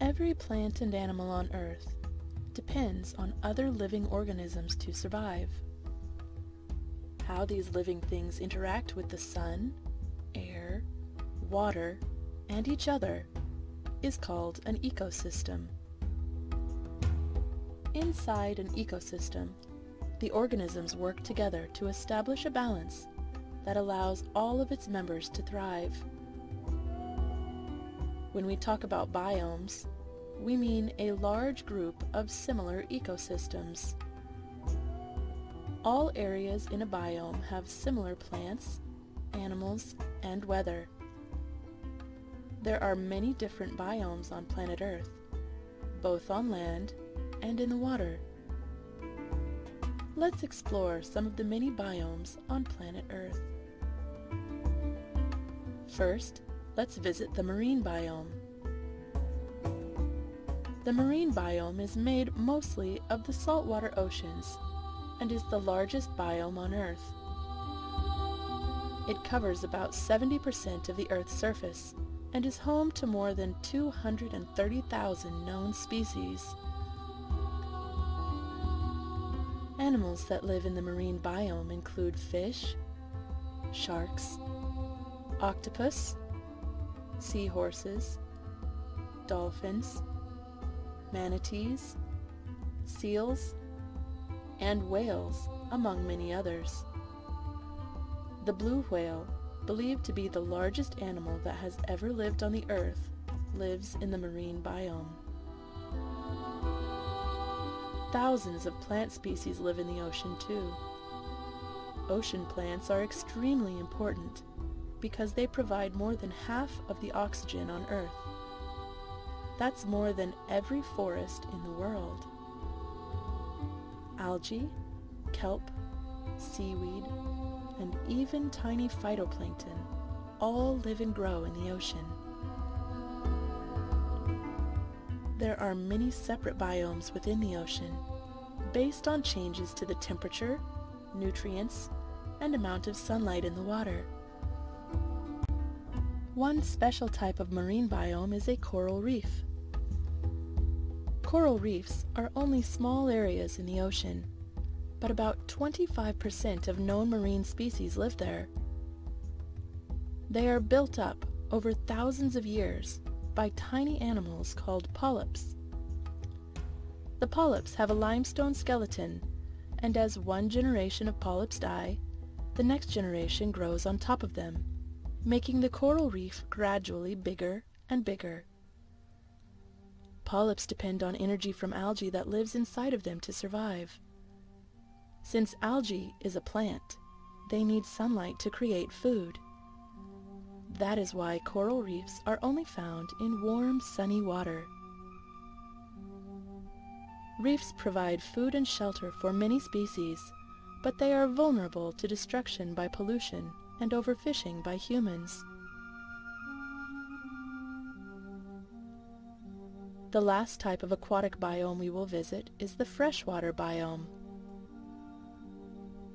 Every plant and animal on Earth depends on other living organisms to survive. How these living things interact with the sun, air, water, and each other is called an ecosystem. Inside an ecosystem, the organisms work together to establish a balance that allows all of its members to thrive. When we talk about biomes, we mean a large group of similar ecosystems. All areas in a biome have similar plants, animals, and weather. There are many different biomes on planet Earth, both on land and in the water. Let's explore some of the many biomes on planet Earth. First, let's visit the marine biome. The marine biome is made mostly of the saltwater oceans and is the largest biome on Earth. It covers about 70% of the Earth's surface and is home to more than 230,000 known species. Animals that live in the marine biome include fish, sharks, octopus, seahorses, dolphins, manatees, seals, and whales, among many others. The blue whale, believed to be the largest animal that has ever lived on the Earth, lives in the marine biome. Thousands of plant species live in the ocean too. Ocean plants are extremely important because they provide more than half of the oxygen on Earth. That's more than every forest in the world. Algae, kelp, seaweed, and even tiny phytoplankton all live and grow in the ocean. There are many separate biomes within the ocean, based on changes to the temperature, nutrients, and amount of sunlight in the water. One special type of marine biome is a coral reef. Coral reefs are only small areas in the ocean, but about 25% of known marine species live there. They are built up over thousands of years by tiny animals called polyps. The polyps have a limestone skeleton, and as one generation of polyps die, the next generation grows on top of them, making the coral reef gradually bigger and bigger. Polyps depend on energy from algae that lives inside of them to survive. Since algae is a plant, they need sunlight to create food. That is why coral reefs are only found in warm, sunny water. Reefs provide food and shelter for many species, but they are vulnerable to destruction by pollution and overfishing by humans. The last type of aquatic biome we will visit is the freshwater biome.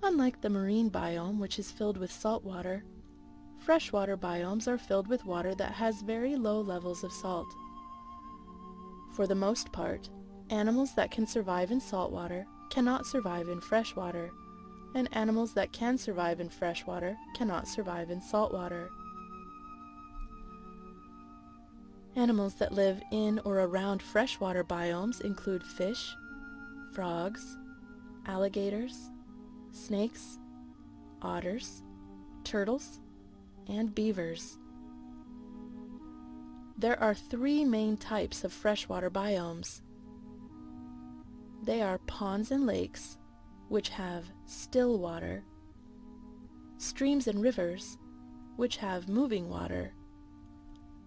Unlike the marine biome, which is filled with salt water, freshwater biomes are filled with water that has very low levels of salt. For the most part, animals that can survive in saltwater cannot survive in freshwater, and animals that can survive in freshwater cannot survive in saltwater. Animals that live in or around freshwater biomes include fish, frogs, alligators, snakes, otters, turtles, and beavers. There are three main types of freshwater biomes. They are ponds and lakes, which have still water, streams and rivers, which have moving water,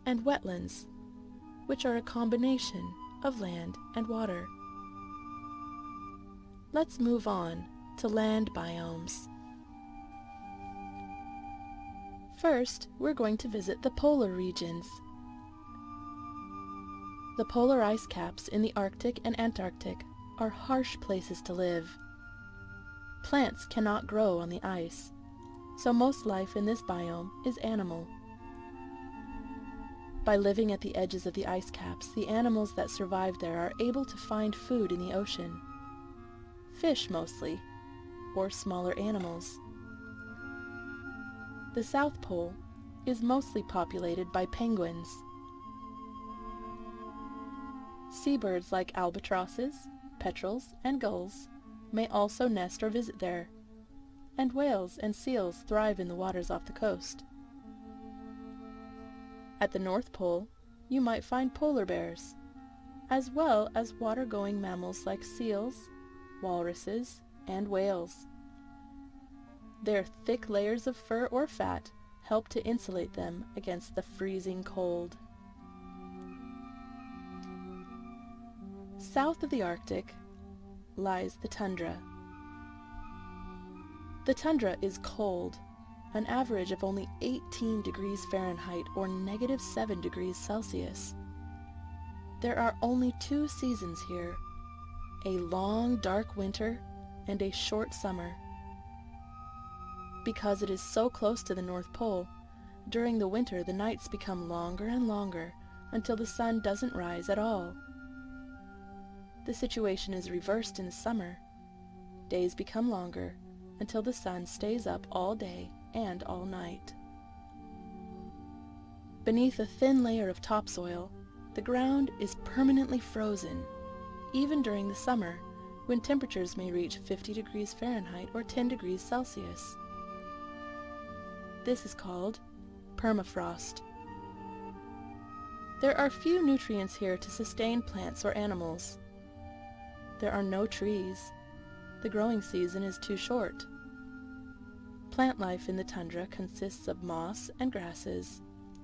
and wetlands, which are a combination of land and water. Let's move on to land biomes. First, we're going to visit the polar regions. The polar ice caps in the Arctic and Antarctic are harsh places to live. Plants cannot grow on the ice, so most life in this biome is animal. By living at the edges of the ice caps, the animals that survive there are able to find food in the ocean. Fish mostly, or smaller animals. The South Pole is mostly populated by penguins. Seabirds like albatrosses, petrels, and gulls may also nest or visit there, and whales and seals thrive in the waters off the coast. At the North Pole, you might find polar bears, as well as water-going mammals like seals, walruses, and whales. Their thick layers of fur or fat help to insulate them against the freezing cold. South of the Arctic lies the tundra. The tundra is cold, an average of only 18 degrees Fahrenheit or -7 degrees Celsius. There are only 2 seasons here, a long dark winter and a short summer. Because it is so close to the North Pole, during the winter the nights become longer and longer until the sun doesn't rise at all. The situation is reversed in the summer. Days become longer until the sun stays up all day and all night. Beneath a thin layer of topsoil, the ground is permanently frozen, even during the summer, when temperatures may reach 50 degrees Fahrenheit or 10 degrees Celsius. This is called permafrost. There are few nutrients here to sustain plants or animals. There are no trees. The growing season is too short. Plant life in the tundra consists of moss and grasses,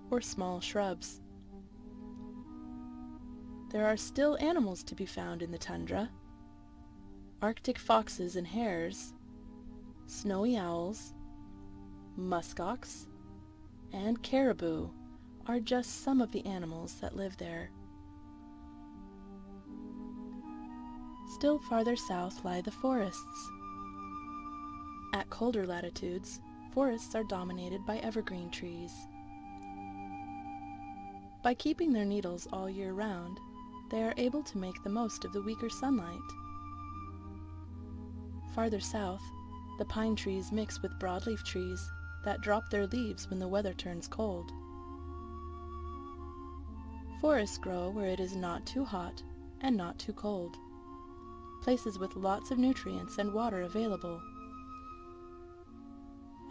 or small shrubs. There are still animals to be found in the tundra. Arctic foxes and hares, snowy owls, muskox, and caribou are just some of the animals that live there. Still farther south lie the forests. At colder latitudes, forests are dominated by evergreen trees. By keeping their needles all year round, they are able to make the most of the weaker sunlight. Farther south, the pine trees mix with broadleaf trees that drop their leaves when the weather turns cold. Forests grow where it is not too hot and not too cold, places with lots of nutrients and water available.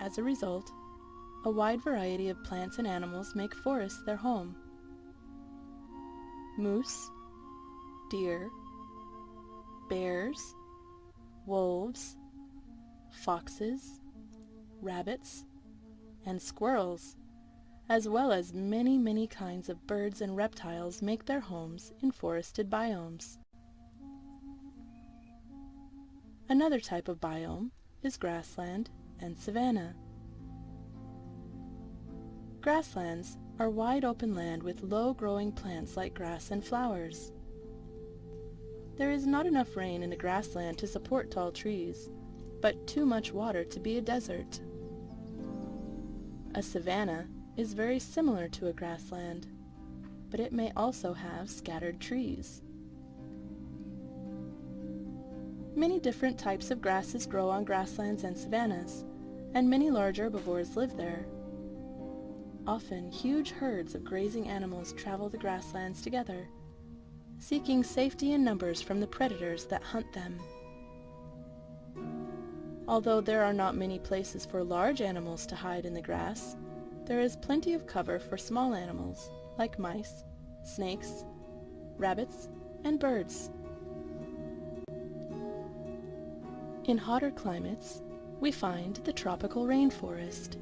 As a result, a wide variety of plants and animals make forests their home. Moose, deer, bears, wolves, foxes, rabbits, and squirrels, as well as many, many kinds of birds and reptiles make their homes in forested biomes. Another type of biome is grassland and savanna. Grasslands are wide open land with low-growing plants like grass and flowers. There is not enough rain in a grassland to support tall trees, but too much water to be a desert. A savanna is very similar to a grassland, but it may also have scattered trees. Many different types of grasses grow on grasslands and savannas, and many large herbivores live there. Often, huge herds of grazing animals travel the grasslands together, seeking safety in numbers from the predators that hunt them. Although there are not many places for large animals to hide in the grass, there is plenty of cover for small animals like mice, snakes, rabbits, and birds. In hotter climates, we find the tropical rainforest.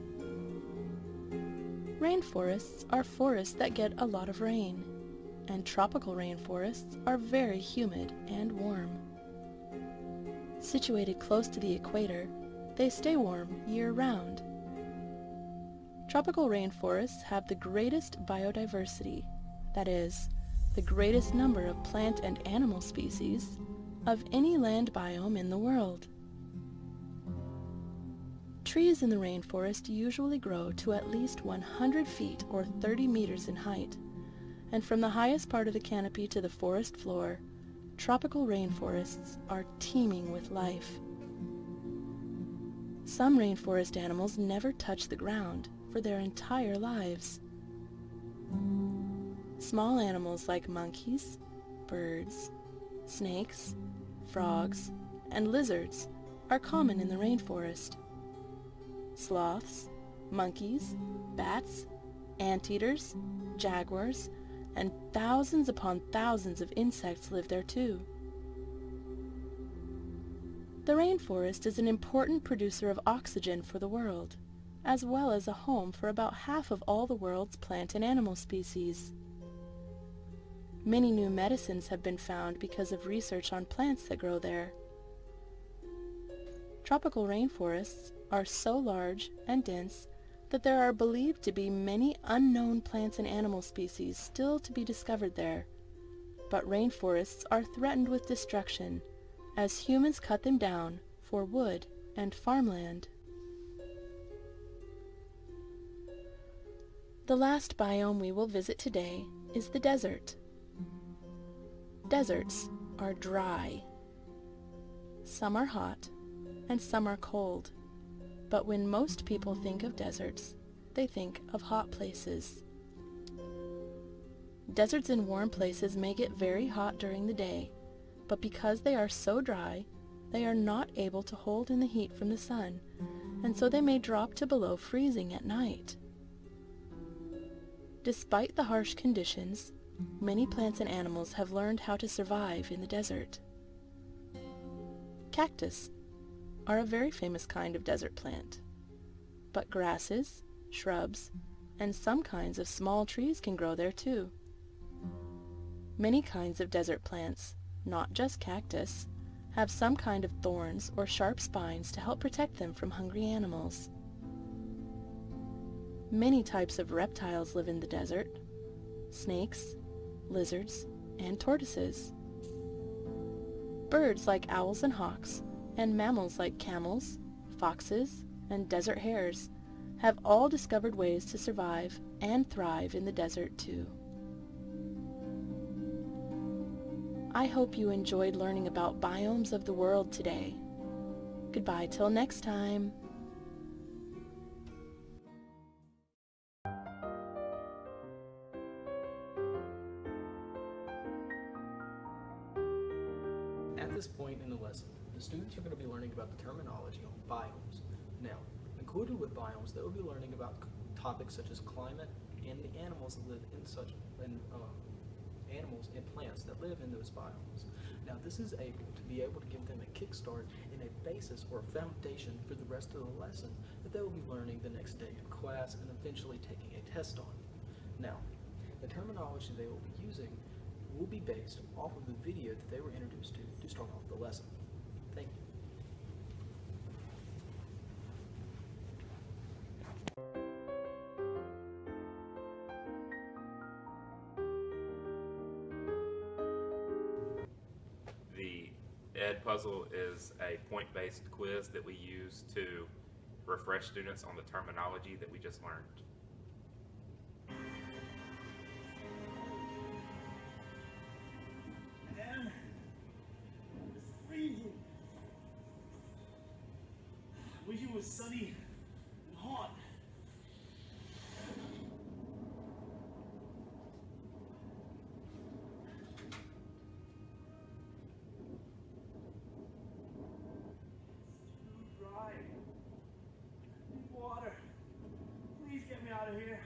Rainforests are forests that get a lot of rain, and tropical rainforests are very humid and warm. Situated close to the equator, they stay warm year-round. Tropical rainforests have the greatest biodiversity, that is, the greatest number of plant and animal species of any land biome in the world. Trees in the rainforest usually grow to at least 100 feet or 30 meters in height, and from the highest part of the canopy to the forest floor, tropical rainforests are teeming with life. Some rainforest animals never touch the ground for their entire lives. Small animals like monkeys, birds, snakes, frogs, and lizards are common in the rainforest. Sloths, monkeys, bats, anteaters, jaguars, and thousands upon thousands of insects live there too. The rainforest is an important producer of oxygen for the world, as well as a home for about half of all the world's plant and animal species. Many new medicines have been found because of research on plants that grow there. Tropical rainforests are so large and dense that there are believed to be many unknown plants and animal species still to be discovered there. But rainforests are threatened with destruction as humans cut them down for wood and farmland. The last biome we will visit today is the desert. Deserts are dry. Some are hot and some are cold. But when most people think of deserts, they think of hot places. Deserts in warm places may get very hot during the day, but because they are so dry, they are not able to hold in the heat from the sun, and so they may drop to below freezing at night. Despite the harsh conditions, many plants and animals have learned how to survive in the desert. Cactus are a very famous kind of desert plant, but grasses, shrubs, and some kinds of small trees can grow there too. Many kinds of desert plants, not just cactus, have some kind of thorns or sharp spines to help protect them from hungry animals. Many types of reptiles live in the desert: snakes, lizards, and tortoises. Birds like owls and hawks, and mammals like camels, foxes, and desert hares have all discovered ways to survive and thrive in the desert too. I hope you enjoyed learning about biomes of the world today. Goodbye till next time. At this point in the lesson, the students are going to be learning about the terminology on biomes. Now, included with biomes, they will be learning about topics such as climate and the animals that live in animals and plants that live in those biomes. Now, this is able to be able to give them a kickstart and a basis or a foundation for the rest of the lesson that they will be learning the next day in class and eventually taking a test on. Now, the terminology they will be using will be based off of the video that they were introduced to start off the lesson. Thank you. The Ed Puzzle is a point-based quiz that we use to refresh students on the terminology that we just learned. Damn, it's freezing. I wish it was sunny and hot. It's too dry. I need water. Please get me out of here.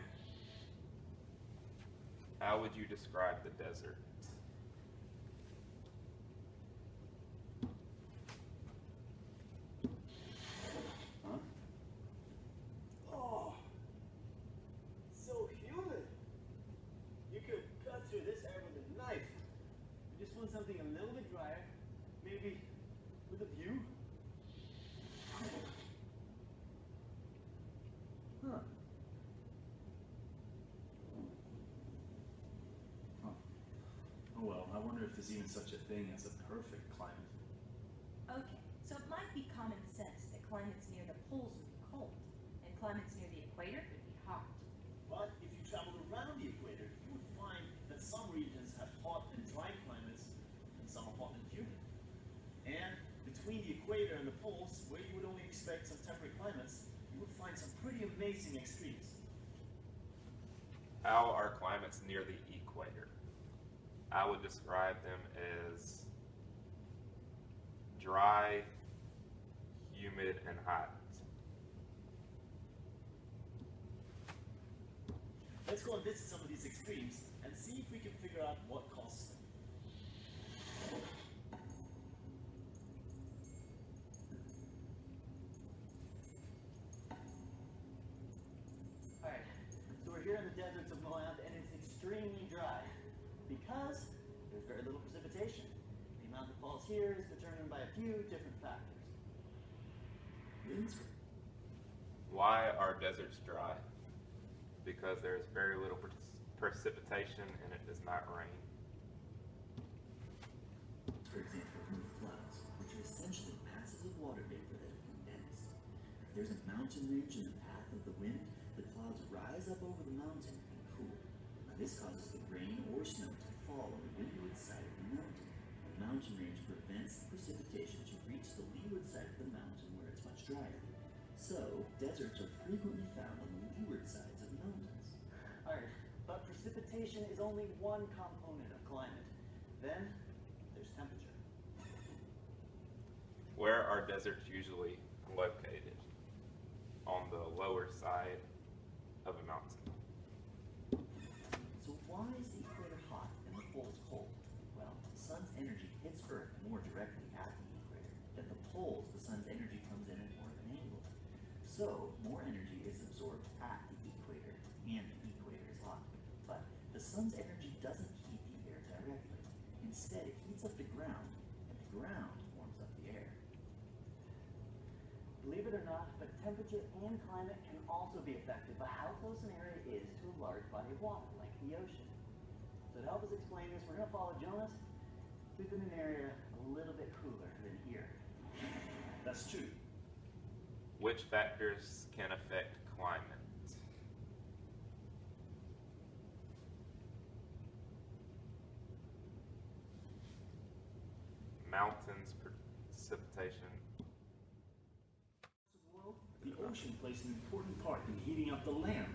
How would you describe the desert? Huh? Oh, so humid. You could cut through this air with a knife. You just want something a little bit drier, maybe with a view. Huh. Oh well, I wonder if there's even such a thing as a perfect climate. Okay, so it might be common sense that climates near the poles would be cold, and climates near the equator would be hot. But if you traveled around the equator, you would find that deserts, where you would only expect some temperate climates, you would find some pretty amazing extremes. How are climates near the equator? I would describe them as dry, humid, and hot. Let's go and visit some of these extremes and see if we can figure out what causes them. Alright, so we're here in the deserts of Moab and it's extremely dry because there's very little precipitation. The amount that falls here is determined by a few different factors. Winds. Why are deserts dry? Because there's very little precipitation and it does not rain. For example, remove clouds, which are essentially masses of water vapor that have condensed. If there's a mountain ridge in the path of the wind, the clouds rise up over the mountain and cool. Now this causes the rain or snow to fall on the windward side of the mountain. The mountain range prevents the precipitation to reach the leeward side of the mountain where it's much drier. So, deserts are frequently found on the leeward sides of mountains. Alright, but precipitation is only one component of climate. Then, there's temperature. Where are deserts usually located? On the lower side of a mountain. So why is the equator hot and the poles cold? Well, the sun's energy hits Earth more directly at the equator. At the poles, the sun's energy comes in at more of an angle. So, more energy is absorbed at the equator, and the equator is hot. But the sun's energy doesn't heat the air directly. Instead, it heats up the ground, and the ground warms up the air. Believe it or not, but temperature and climate can also be affected by how close an area is to a large body of water, like the ocean. So to help us explain this, we're going to follow Jonas, keep him in an area a little bit cooler than here. That's true. Which factors can affect climate? Mountains, precipitation. The ocean plays an important part in heating up the land.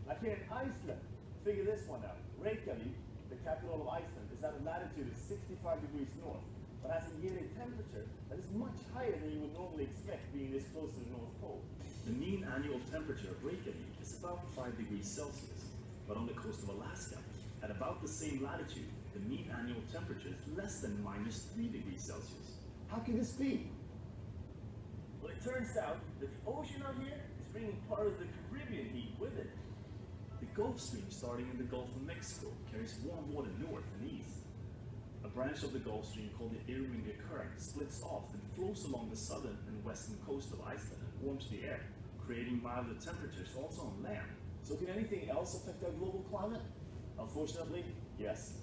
Like here in Iceland, figure this one out. Reykjavik, the capital of Iceland, is at a latitude of 65 degrees north, but has a yearly temperature that is much higher than you would normally expect being this close to the North Pole. The mean annual temperature of Reykjavik is about 5 degrees Celsius, but on the coast of Alaska, at about the same latitude, the mean annual temperature is less than -3 degrees Celsius. How can this be? Well, it turns out that the ocean out here is bringing part of the Caribbean heat with it. The Gulf Stream, starting in the Gulf of Mexico, carries warm water north and east. A branch of the Gulf Stream called the Irminga Current splits off and flows along the southern and western coast of Iceland and warms the air, creating milder temperatures also on land. So can anything else affect our global climate? Unfortunately, yes.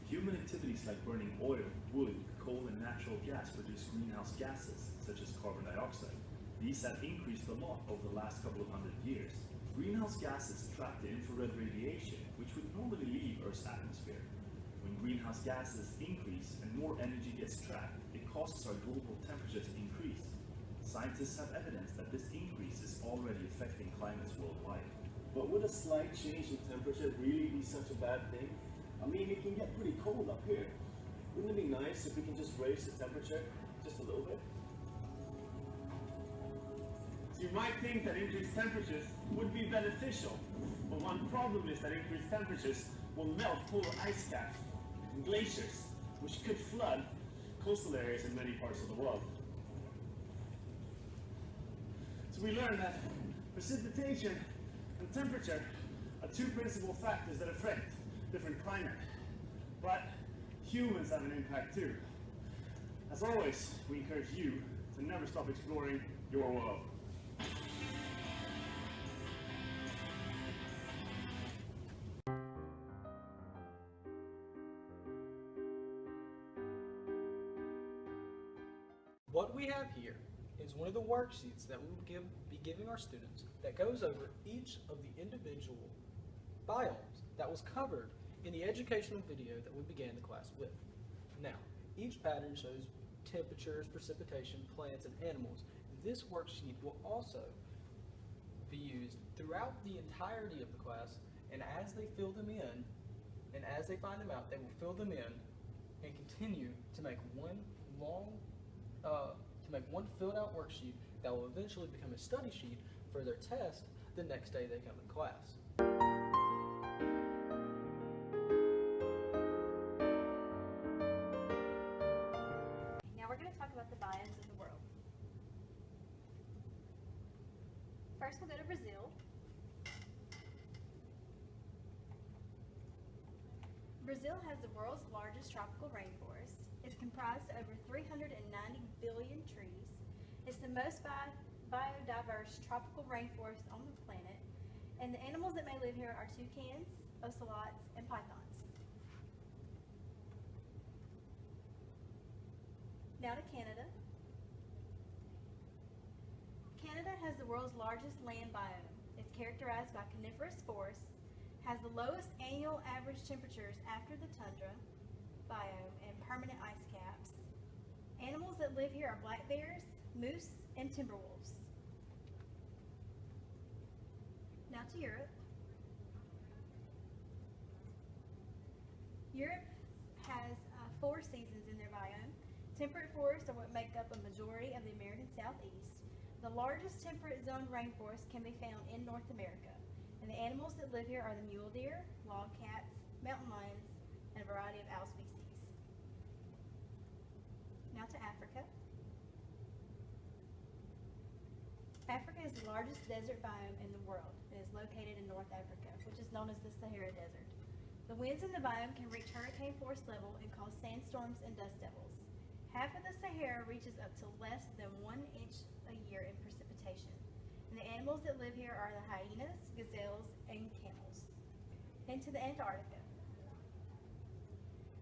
Human activities like burning oil, wood, coal, and natural gas produce greenhouse gases, such as carbon dioxide. These have increased a lot over the last couple of hundred years. Greenhouse gases trap the infrared radiation, which would normally leave Earth's atmosphere. When greenhouse gases increase and more energy gets trapped, it causes our global temperature to increase. Scientists have evidence that this increase is already affecting climates worldwide. But would a slight change in temperature really be such a bad thing? I mean, it can get pretty cold up here. Wouldn't it be nice if we can just raise the temperature just a little bit? So you might think that increased temperatures would be beneficial, but one problem is that increased temperatures will melt polar ice caps and glaciers, which could flood coastal areas in many parts of the world. So we learned that precipitation and temperature are two principal factors that affect different climate, but humans have an impact too. As always, we encourage you to never stop exploring your world. What we have here is one of the worksheets that we will be giving our students that goes over each of the individual biomes that was covered in the educational video that we began the class with. Now, each pattern shows temperatures, precipitation, plants, and animals. This worksheet will also be used throughout the entirety of the class, and as they fill them in, and as they find them out, they will fill them in and continue to make one filled out worksheet that will eventually become a study sheet for their test the next day they come in class. Now we're going to talk about the biomes of the world. First we'll go to Brazil. Brazil has the world's largest tropical rainforest. It's comprised of over 390 billion trees. It's the most biodiverse tropical rainforest on the planet, and the animals that may live here are toucans, ocelots, and pythons. Now to Canada. Canada has the world's largest land biome. It's characterized by coniferous forests, has the lowest annual average temperatures after the tundra biome, and permanent ice caps. Animals that live here are black bears, moose, and timber wolves. Now to Europe. Europe has 4 seasons in their biome. Temperate forests are what make up a majority of the American Southeast. The largest temperate zone rainforest can be found in North America, and the animals that live here are the mule deer, log cats, mountain lions, and a variety of owl species. Now to Africa. Africa is the largest desert biome in the world. It is located in North Africa, which is known as the Sahara Desert. The winds in the biome can reach hurricane force level and cause sandstorms and dust devils. Half of the Sahara reaches up to less than 1 inch a year in precipitation. And the animals that live here are the hyenas, gazelles, and camels. Into the Antarctica.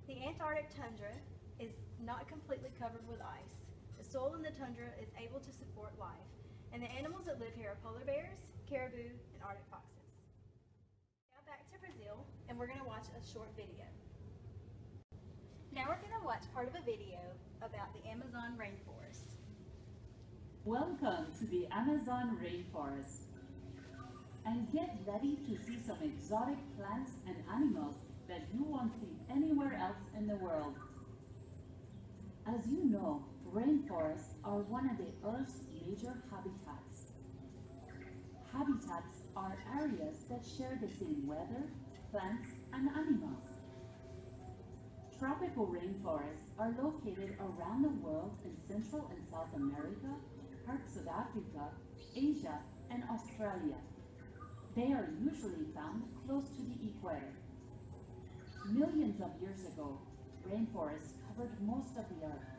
The Antarctic tundra is not completely covered with ice. The soil in the tundra is able to support life, and the animals that live here are polar bears, caribou, and Arctic foxes. Now back to Brazil, and we're going to watch a short video. Now we're going to watch part of a video about the Amazon rainforest. Welcome to the Amazon rainforest, and get ready to see some exotic plants and animals that you won't see anywhere else in the world. As you know, rainforests are one of the Earth's major habitats. Habitats are areas that share the same weather, plants, and animals. Tropical rainforests are located around the world in Central and South America, parts of Africa, Asia, and Australia. They are usually found close to the equator. Millions of years ago, rainforests covered most of the Earth.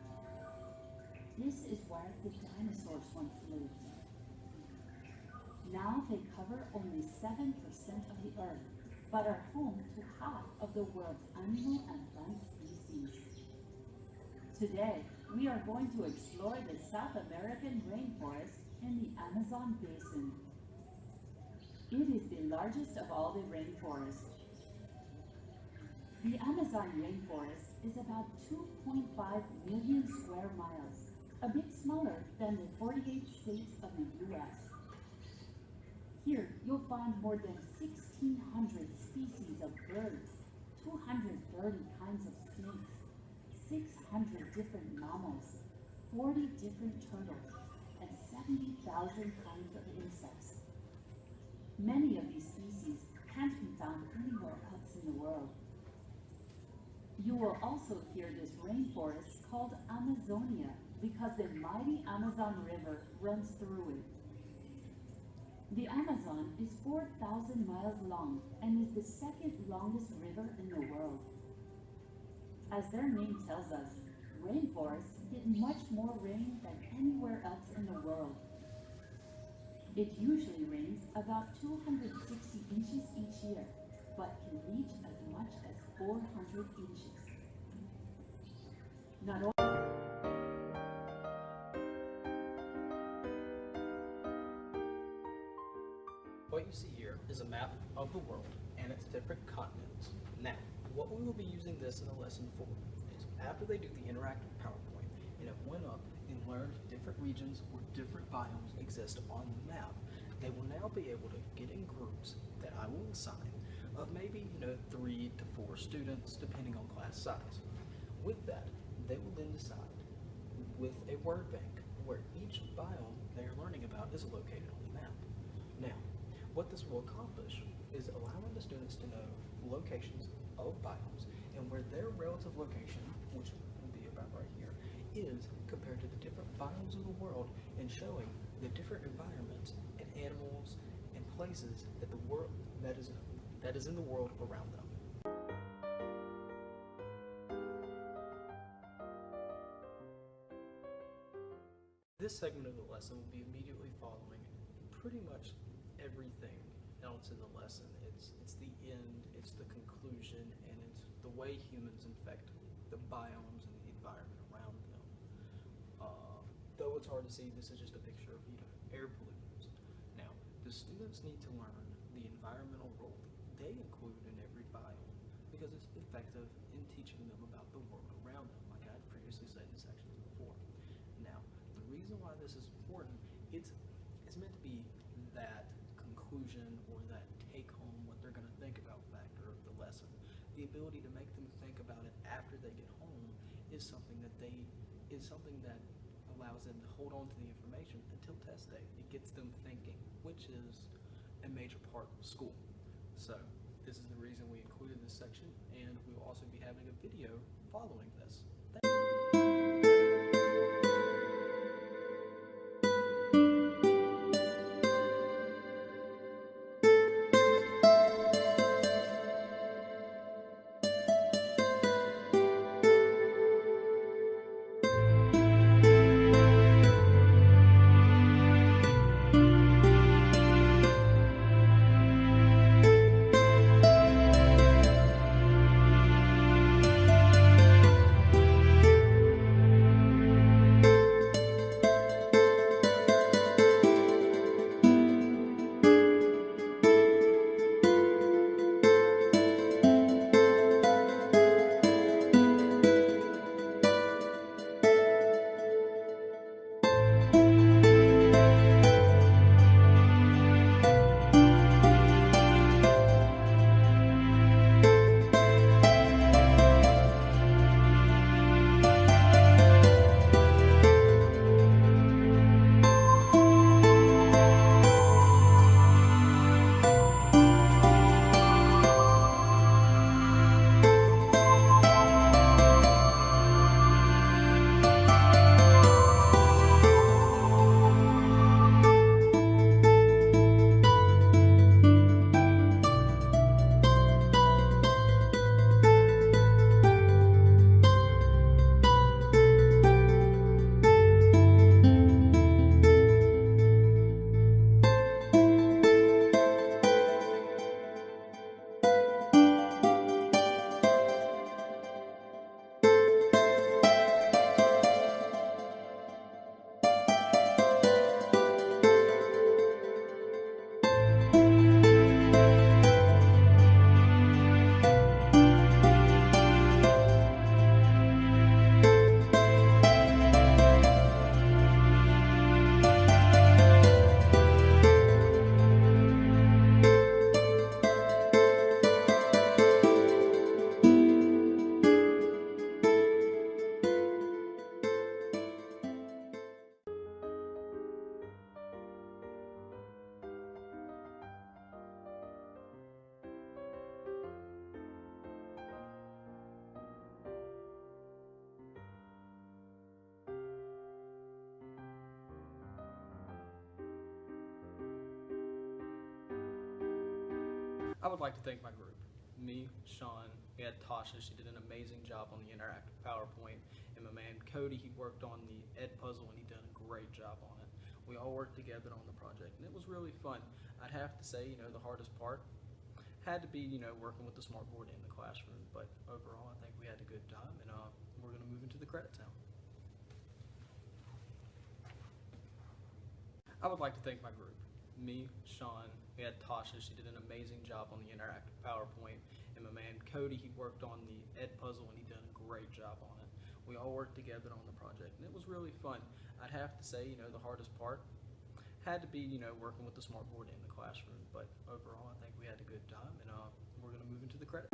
This is where the dinosaurs once lived. Now they cover only 7% of the Earth, but are home to half of the world's animal and plant species. Today, we are going to explore the South American rainforest in the Amazon basin. It is the largest of all the rainforests. The Amazon rainforest is about 2.5 million square miles, a bit smaller than the 48 states of the U.S. Here, you'll find more than 1,600 species of birds, 230 kinds of snakes, 600 different mammals, 40 different turtles, and 70,000 kinds of insects. Many of these species can't be found anywhere else in the world. You will also hear this rainforest called Amazonia because the mighty Amazon River runs through it. The Amazon is 4,000 miles long and is the second longest river in the world. As their name tells us, rainforests get much more rain than anywhere else in the world. It usually rains about 260 inches each year, but can reach as much as 400 inches. Not only What you see here is a map of the world and its different continents. Now, what we will be using this in the lesson for is after they do the interactive PowerPoint, and and have went up and learned different regions or different biomes exist on the map, they will now be able to get in groups that I will assign of maybe 3 to 4 students depending on class size. With that, they will then decide with a word bank where each biome they are learning about is located on the map. Now, what this will accomplish is allowing the students to know locations of biomes and where their relative location, which will be about right here, is compared to the different biomes of the world, and showing the different environments and animals and places that the world that is in the world around them. This segment of the lesson will be immediately following pretty much everything else in the lesson. It's the end, it's the conclusion, and it's the way humans infect the biomes and the environment around them. Though it's hard to see, this is just a picture of air pollutants. Now, the students need to learn the environmental role they include in every biome because it's effective in teaching them about the world around them, like I had previously said in sections before. Now, the reason why this is important, it's meant to be that conclusion or that take home what they're going to think about factor of the lesson. The ability to make them think about it after they get home is something that allows them to hold on to the information until test day. It gets them thinking, which is a major part of school. So this is the reason we included this section, and we will also be having a video following this. I would like to thank my group. Me, Sean, we had Tasha, she did an amazing job on the interactive PowerPoint, and my man Cody, he worked on the Ed puzzle and he done a great job on it. We all worked together on the project and it was really fun. I'd have to say, the hardest part had to be, working with the smartboard in the classroom, but overall I think we had a good time, and we're going to move into the credits now. I would like to thank my group. Me, Sean, we had Tasha, she did an amazing job on the interactive PowerPoint, and my man Cody, he worked on the Ed puzzle and he done a great job on it. We all worked together on the project, and it was really fun. I'd have to say, you know, the hardest part had to be, you know, working with the smartboard in the classroom. But overall, I think we had a good time, and we're going to move into the credit.